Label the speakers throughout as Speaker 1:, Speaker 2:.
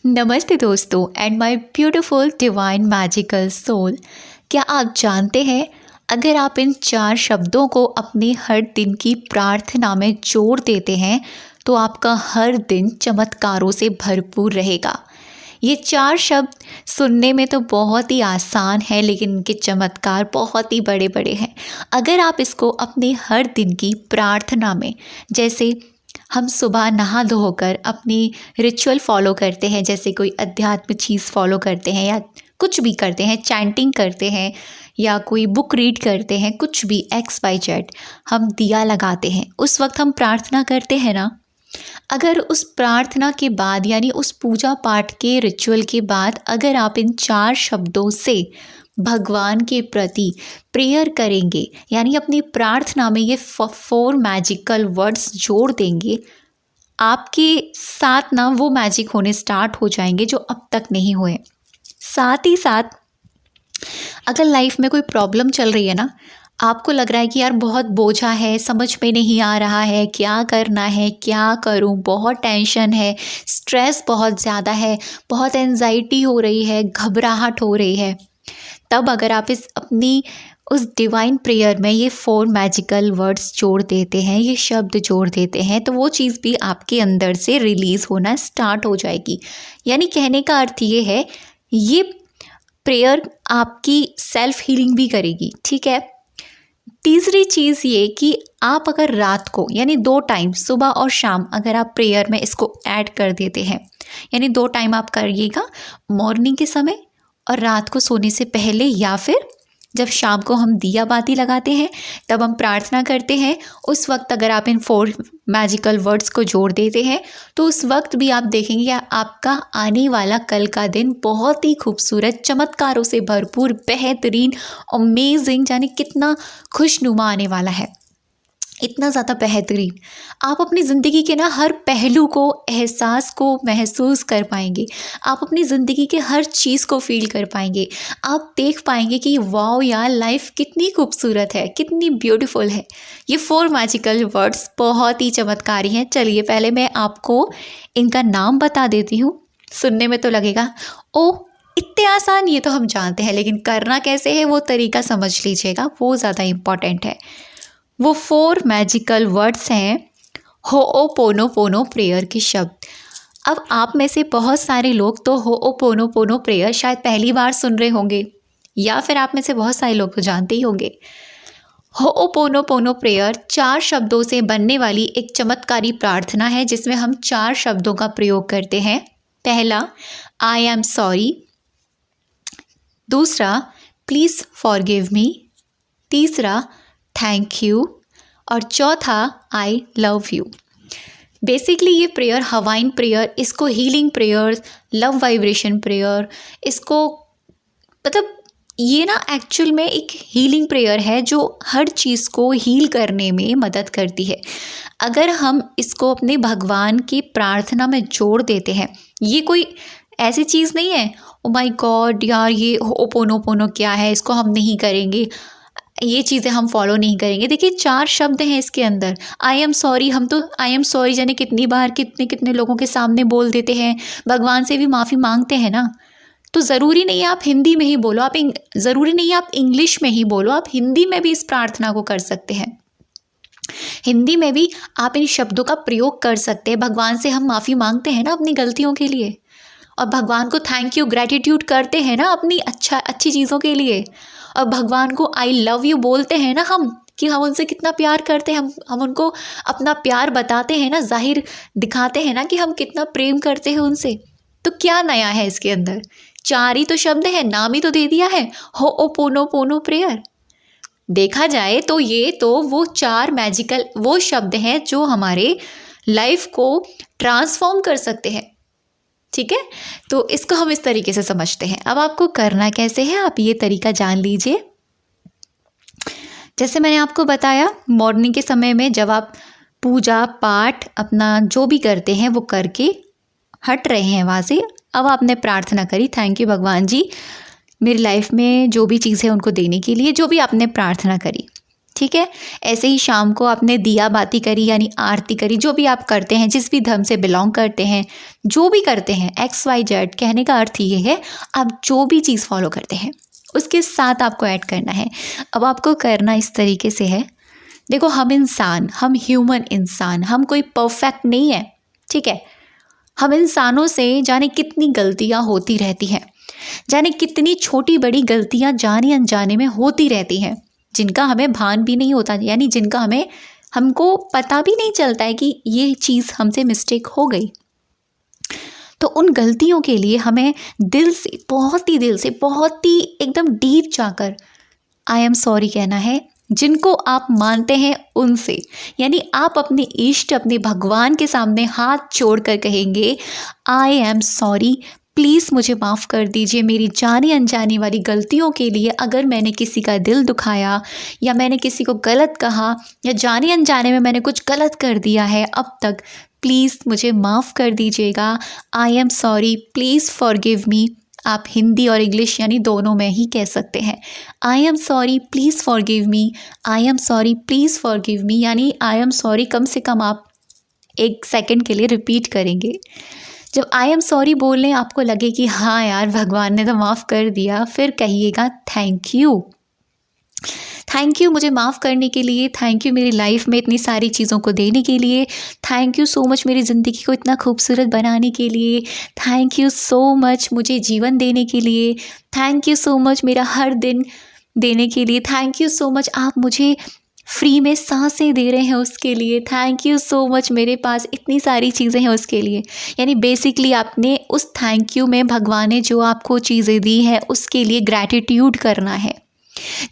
Speaker 1: नमस्ते दोस्तों and my beautiful divine magical soul. क्या आप जानते हैं, अगर आप इन 4 शब्दों को अपने हर दिन की प्रार्थना में जोड़ देते हैं तो आपका हर दिन चमत्कारों से भरपूर रहेगा। ये 4 शब्द सुनने में तो बहुत ही आसान है, लेकिन इनके चमत्कार बहुत ही बड़े बड़े हैं। अगर आप इसको अपने हर दिन की प्रार्थना में, जैसे हम सुबह नहा धोकर अपनी रिचुअल फॉलो करते हैं, जैसे कोई अध्यात्म चीज़ फॉलो करते हैं या कुछ भी करते हैं, चैंटिंग करते हैं या कोई बुक रीड करते हैं, कुछ भी XYZ, हम दिया लगाते हैं, उस वक्त हम प्रार्थना करते हैं ना। अगर उस प्रार्थना के बाद यानी उस पूजा पाठ के रिचुअल के बाद अगर आप इन 4 शब्दों से भगवान के प्रति प्रेयर करेंगे, यानी अपनी प्रार्थना में ये 4 मैजिकल वर्ड्स जोड़ देंगे, आपके साथ ना वो मैजिक होने स्टार्ट हो जाएंगे जो अब तक नहीं हुए। साथ ही साथ अगर लाइफ में कोई प्रॉब्लम चल रही है ना, आपको लग रहा है कि यार बहुत बोझा है, समझ में नहीं आ रहा है क्या करना है, क्या करूं, बहुत टेंशन है, स्ट्रेस बहुत ज़्यादा है, बहुत एंजाइटी हो रही है, घबराहट हो रही है, तब अगर आप इस अपनी उस डिवाइन प्रेयर में ये 4 मैजिकल वर्ड्स जोड़ देते हैं, ये शब्द जोड़ देते हैं, तो वो चीज़ भी आपके अंदर से रिलीज़ होना स्टार्ट हो जाएगी। यानी कहने का अर्थ ये है, ये प्रेयर आपकी सेल्फ हीलिंग भी करेगी। ठीक है। तीसरी चीज़ ये कि आप अगर रात को यानी 2 टाइम, सुबह और शाम, अगर आप प्रेयर में इसको ऐड कर देते हैं, यानी 2 टाइम आप करिएगा, मॉर्निंग के समय और रात को सोने से पहले, या फिर जब शाम को हम दिया बाती लगाते हैं तब हम प्रार्थना करते हैं, उस वक्त अगर आप इन 4 मैजिकल वर्ड्स को जोड़ देते हैं तो उस वक्त भी आप देखेंगे आपका आने वाला कल का दिन बहुत ही खूबसूरत, चमत्कारों से भरपूर, बेहतरीन, अमेजिंग, यानी कितना खुशनुमा आने वाला है, इतना ज़्यादा बेहतरीन। आप अपनी ज़िंदगी के ना हर पहलू को, एहसास को महसूस कर पाएंगे, आप अपनी ज़िंदगी के हर चीज़ को फील कर पाएंगे, आप देख पाएंगे कि वाओ यार, लाइफ कितनी खूबसूरत है, कितनी ब्यूटीफुल है। ये 4 मैजिकल वर्ड्स बहुत ही चमत्कारी हैं। चलिए पहले मैं आपको इनका नाम बता देती हूँ। सुनने में तो लगेगा ओ इतने आसान, ये तो हम जानते हैं, लेकिन करना कैसे है वो तरीका समझ लीजिएगा, वो ज़्यादा इम्पॉर्टेंट है। वो 4 मैजिकल वर्ड्स हैं होओपोनोपोनो प्रेयर के शब्द। अब आप में से बहुत सारे लोग तो होओपोनोपोनो प्रेयर शायद पहली बार सुन रहे होंगे, या फिर आप में से बहुत सारे लोग तो जानते ही होंगे। होओपोनोपोनो प्रेयर 4 शब्दों से बनने वाली एक चमत्कारी प्रार्थना है, जिसमें हम 4 शब्दों का प्रयोग करते हैं। पहला, आई एम सॉरी। दूसरा, प्लीज़ फॉरगिव मी। तीसरा, थैंक यू। और चौथा, आई लव यू। बेसिकली ये प्रेयर हवाइन प्रेयर, इसको healing prayer, love vibration prayer, इसको मतलब ये ना एक्चुअल में एक हीलिंग प्रेयर है जो हर चीज़ को हील करने में मदद करती है। अगर हम इसको अपने भगवान की प्रार्थना में जोड़ देते हैं, ये कोई ऐसी चीज़ नहीं है ओ माय गॉड यार ये होओपोनोपोनो क्या है, इसको हम नहीं करेंगे, ये चीज़ें हम फॉलो नहीं करेंगे। देखिए 4 शब्द हैं इसके अंदर। आई एम सॉरी, हम तो आई एम सॉरी जाने कितनी बार कितने कितने लोगों के सामने बोल देते हैं, भगवान से भी माफ़ी मांगते हैं ना। तो ज़रूरी नहीं है आप हिंदी में ही बोलो, आप ज़रूरी नहीं है आप इंग्लिश में ही बोलो, आप हिंदी में भी इस प्रार्थना को कर सकते हैं। हिंदी में भी आप इन शब्दों का प्रयोग कर सकते हैं। भगवान से हम माफ़ी मांगते हैं ना अपनी गलतियों के लिए, और भगवान को थैंक यू, ग्रैटिट्यूड करते हैं ना अपनी अच्छी चीज़ों के लिए, और भगवान को आई लव यू बोलते हैं ना हम, कि हम उनसे कितना प्यार करते हैं, हम उनको अपना प्यार बताते हैं ना, जाहिर दिखाते हैं ना कि हम कितना प्रेम करते हैं उनसे। तो क्या नया है इसके अंदर? 4 ही तो शब्द हैं, नाम ही तो दे दिया है, होओपोनोपोनो प्रेयर। देखा जाए तो ये तो वो 4 मैजिकल वो शब्द हैं जो हमारे लाइफ को ट्रांसफॉर्म कर सकते हैं। ठीक है, तो इसको हम इस तरीके से समझते हैं। अब आपको करना कैसे है, आप ये तरीका जान लीजिए। जैसे मैंने आपको बताया, मॉर्निंग के समय में जब आप पूजा पाठ अपना जो भी करते हैं वो करके हट रहे हैं वहाँ से, अब आपने प्रार्थना करी, थैंक यू भगवान जी मेरी लाइफ में जो भी चीज़ है उनको देने के लिए, जो भी आपने प्रार्थना करी। ठीक है। ऐसे ही शाम को आपने दिया बाती करी यानी आरती करी, जो भी आप करते हैं, जिस भी धर्म से बिलोंग करते हैं, जो भी करते हैं, XYZ कहने का अर्थ ये है आप जो भी चीज़ फॉलो करते हैं उसके साथ आपको ऐड करना है। अब आपको करना इस तरीके से है, देखो हम इंसान, हम ह्यूमन इंसान, हम कोई परफेक्ट नहीं है, ठीक है। हम इंसानों से जाने कितनी गलतियां होती रहती हैं, जाने कितनी छोटी बड़ी गलतियां जाने अनजाने में होती रहती हैं, जिनका हमें भान भी नहीं होता, यानी जिनका हमको पता भी नहीं चलता है कि ये चीज़ हमसे मिस्टेक हो गई। तो उन गलतियों के लिए हमें दिल से, बहुत ही एकदम डीप जाकर आई एम सॉरी कहना है, जिनको आप मानते हैं उनसे, यानी आप अपने इष्ट, अपने भगवान के सामने हाथ जोड़कर कहेंगे आई एम सॉरी, प्लीज़ मुझे माफ़ कर दीजिए मेरी जाने अनजाने वाली गलतियों के लिए। अगर मैंने किसी का दिल दुखाया या मैंने किसी को गलत कहा या जाने अनजाने में मैंने कुछ गलत कर दिया है अब तक, प्लीज़ मुझे माफ़ कर दीजिएगा। I am sorry, please forgive me. आप हिंदी और इंग्लिश यानी दोनों में ही कह सकते हैं। I am sorry, please forgive me, I am sorry, please forgive me, यानी आई एम सॉरी कम से कम आप 1 सेकंड के लिए रिपीट करेंगे। जब आई एम सॉरी बोलने आपको लगे कि हाँ यार भगवान ने तो माफ़ कर दिया, फिर कहिएगा थैंक यू, थैंक यू मुझे माफ़ करने के लिए, थैंक यू मेरी लाइफ में इतनी सारी चीज़ों को देने के लिए, थैंक यू सो मच मेरी ज़िंदगी को इतना खूबसूरत बनाने के लिए, थैंक यू सो मच मुझे जीवन देने के लिए, थैंक यू सो मच मेरा हर दिन देने के लिए, थैंक यू सो मच आप मुझे फ्री में सांसें दे रहे हैं उसके लिए, थैंक यू सो मच मेरे पास इतनी सारी चीज़ें हैं उसके लिए। यानी बेसिकली आपने उस थैंक यू में भगवान ने जो आपको चीज़ें दी हैं उसके लिए ग्रैटिट्यूड करना है।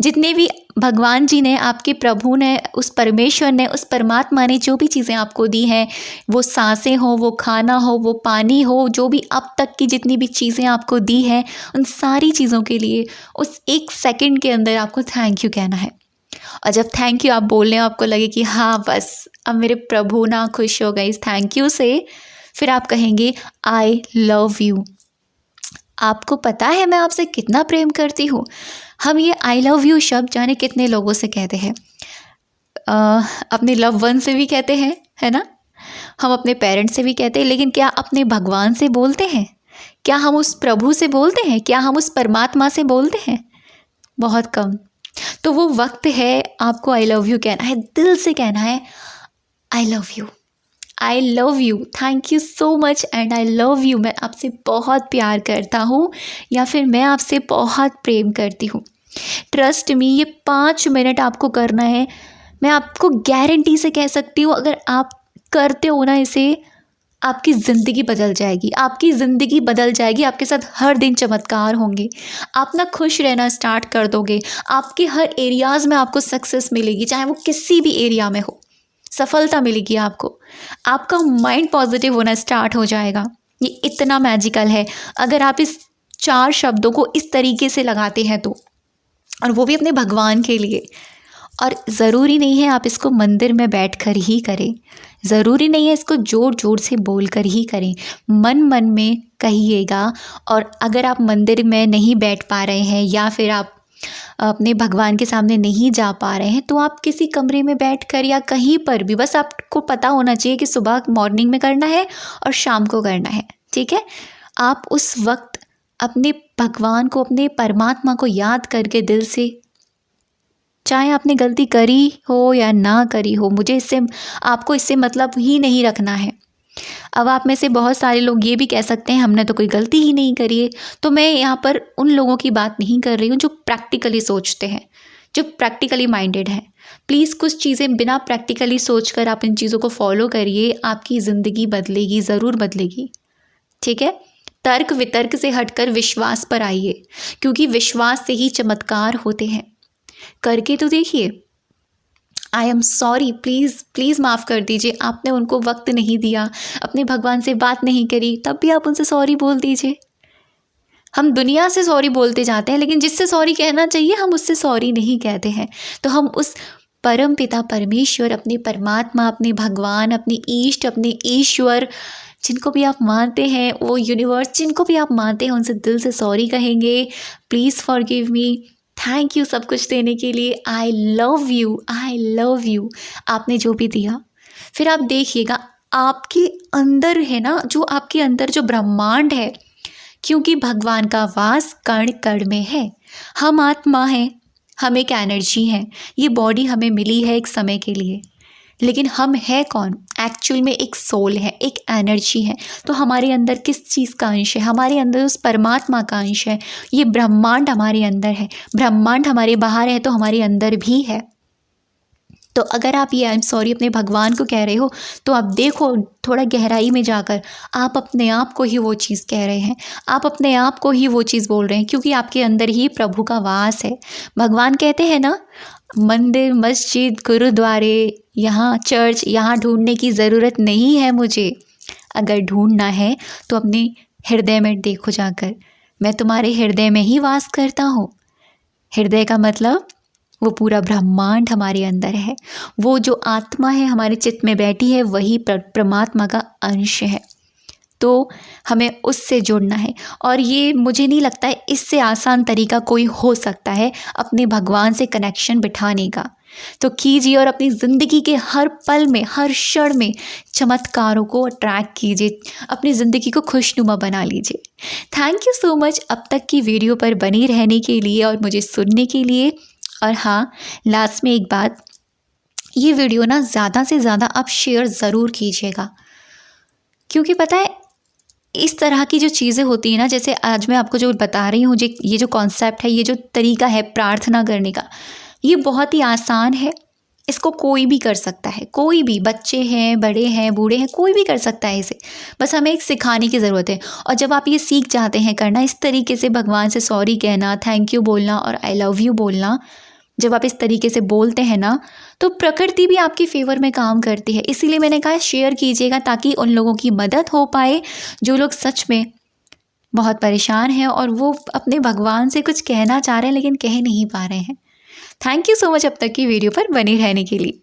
Speaker 1: जितने भी भगवान जी ने, आपके प्रभु ने, उस परमेश्वर ने, उस परमात्मा ने जो भी चीज़ें आपको दी हैं, वो सांसें हो, वो खाना हो, वो पानी हो, जो भी अब तक की जितनी भी चीज़ें आपको दी हैं, उन सारी चीज़ों के लिए उस 1 सेकंड के अंदर आपको थैंक यू कहना है। और जब थैंक यू आप बोल रहे हो, आपको लगे कि हाँ बस अब मेरे प्रभु ना खुश हो गए इस थैंक यू से, फिर आप कहेंगे आई लव यू। आपको पता है मैं आपसे कितना प्रेम करती हूँ। हम ये आई लव यू शब्द जाने कितने लोगों से कहते हैं, अपने लव वन से भी कहते हैं, है ना, हम अपने पेरेंट्स से भी कहते हैं, लेकिन क्या अपने भगवान से बोलते हैं? क्या हम उस प्रभु से बोलते हैं? क्या हम उस परमात्मा से बोलते हैं? बहुत कम। तो वो वक्त है आपको आई लव यू कहना है, दिल से कहना है I love you, I love you, thank you so much and I love you. मैं आपसे बहुत प्यार करता हूँ या फिर मैं आपसे बहुत प्रेम करती हूँ। ट्रस्ट मी, ये 5 मिनट आपको करना है। मैं आपको गारंटी से कह सकती हूँ अगर आप करते हो ना इसे, आपकी ज़िंदगी बदल जाएगी, आपकी ज़िंदगी बदल जाएगी। आपके साथ हर दिन चमत्कार होंगे, आप ना खुश रहना स्टार्ट कर दोगे, आपके हर एरियाज़ में आपको सक्सेस मिलेगी, चाहे वो किसी भी एरिया में हो, सफलता मिलेगी आपको। आपका माइंड पॉजिटिव होना स्टार्ट हो जाएगा। ये इतना मैजिकल है अगर आप इस 4 शब्दों को इस तरीके से लगाते हैं तो, और वो भी अपने भगवान के लिए। और ज़रूरी नहीं है आप इसको मंदिर में बैठकर ही करें, ज़रूरी नहीं है इसको ज़ोर ज़ोर से बोलकर ही करें, मन मन में कहिएगा। और अगर आप मंदिर में नहीं बैठ पा रहे हैं या फिर आप अपने भगवान के सामने नहीं जा पा रहे हैं, तो आप किसी कमरे में बैठकर या कहीं पर भी, बस आपको पता होना चाहिए कि सुबह मॉर्निंग में करना है और शाम को करना है, ठीक है। आप उस वक्त अपने भगवान को, अपने परमात्मा को याद करके दिल से, चाहे आपने गलती करी हो या ना करी हो, मुझे इससे, आपको इससे मतलब ही नहीं रखना है। अब आप में से बहुत सारे लोग ये भी कह सकते हैं हमने तो कोई गलती ही नहीं करी है। तो मैं यहाँ पर उन लोगों की बात नहीं कर रही हूँ जो प्रैक्टिकली सोचते हैं, जो प्रैक्टिकली माइंडेड हैं। प्लीज़ कुछ चीज़ें बिना प्रैक्टिकली सोचकर आप इन चीज़ों को फॉलो करिए, आपकी ज़िंदगी बदलेगी, ज़रूर बदलेगी, ठीक है। तर्क वितर्क से हटकर विश्वास पर आइए, क्योंकि विश्वास से ही चमत्कार होते हैं। करके तो देखिए। I am sorry, please please माफ़ कर दीजिए, आपने उनको वक्त नहीं दिया, अपने भगवान से बात नहीं करी, तब भी आप उनसे सॉरी बोल दीजिए। हम दुनिया से सॉरी बोलते जाते हैं, लेकिन जिससे सॉरी कहना चाहिए हम उससे सॉरी नहीं कहते हैं। तो हम उस परम पिता परमेश्वर, अपने परमात्मा, अपने भगवान, अपने इष्ट, अपने ईश्वर, जिनको भी आप मानते हैं, वो यूनिवर्स जिनको भी आप मानते हैं, उनसे दिल से सॉरी कहेंगे। Please forgive me, thank you सब कुछ देने के लिए। I love you, I love you, आपने जो भी दिया। फिर आप देखिएगा आपके अंदर है ना, जो आपके अंदर जो ब्रह्मांड है, क्योंकि भगवान का वास कण कण में है। हम आत्मा हैं, हम एक एनर्जी हैं। ये बॉडी हमें मिली है एक समय के लिए, लेकिन हम है कौन? एक्चुअल में एक सोल है, एक एनर्जी है। तो हमारे अंदर किस चीज़ का अंश है? हमारे अंदर उस परमात्मा का अंश है। ये ब्रह्मांड हमारे अंदर है, ब्रह्मांड हमारे बाहर है तो हमारे अंदर भी है। तो अगर आप ये आई एम सॉरी अपने भगवान को कह रहे हो, तो आप देखो थोड़ा गहराई में जाकर, आप अपने आप को ही वो चीज़ कह रहे हैं, आप अपने आप को ही वो चीज़ बोल रहे हैं, क्योंकि आपके अंदर ही प्रभु का वास है। भगवान कहते हैं ना, मंदिर, मस्जिद, गुरुद्वारे, यहाँ चर्च, यहाँ ढूंढने की ज़रूरत नहीं है मुझे। अगर ढूंढना है तो अपने हृदय में देखो जाकर, मैं तुम्हारे हृदय में ही वास करता हूँ। हृदय का मतलब वो पूरा ब्रह्मांड हमारे अंदर है। वो जो आत्मा है हमारे चित्त में बैठी है, वही परमात्मा का अंश है। तो हमें उससे जुड़ना है, और ये मुझे नहीं लगता है इससे आसान तरीका कोई हो सकता है अपने भगवान से कनेक्शन बिठाने का। तो कीजिए और अपनी ज़िंदगी के हर पल में, हर क्षण में चमत्कारों को अट्रैक्ट कीजिए, अपनी ज़िंदगी को खुशनुमा बना लीजिए। थैंक यू सो मच अब तक की वीडियो पर बनी रहने के लिए और मुझे सुनने के लिए। और हाँ, लास्ट में एक बात, ये वीडियो ना ज़्यादा से ज़्यादा आप शेयर ज़रूर कीजिएगा, क्योंकि पता है इस तरह की जो चीज़ें होती हैं ना, जैसे आज मैं आपको जो बता रही हूँ, ये जो कॉन्सेप्ट है, ये जो तरीका है प्रार्थना करने का, ये बहुत ही आसान है। इसको कोई भी कर सकता है, कोई भी, बच्चे हैं, बड़े हैं, बूढ़े हैं, कोई भी कर सकता है इसे। बस हमें एक सिखाने की ज़रूरत है। और जब आप ये सीख जाते हैं करना, इस तरीके से भगवान से सॉरी कहना, थैंक यू बोलना और आई लव यू बोलना, जब आप इस तरीके से बोलते हैं ना, तो प्रकृति भी आपकी फेवर में काम करती है। इसीलिए मैंने कहा शेयर कीजिएगा, ताकि उन लोगों की मदद हो पाए जो लोग सच में बहुत परेशान हैं और वो अपने भगवान से कुछ कहना चाह रहे हैं लेकिन कह नहीं पा रहे हैं। थैंक यू सो मच अब तक की वीडियो पर बने रहने के लिए।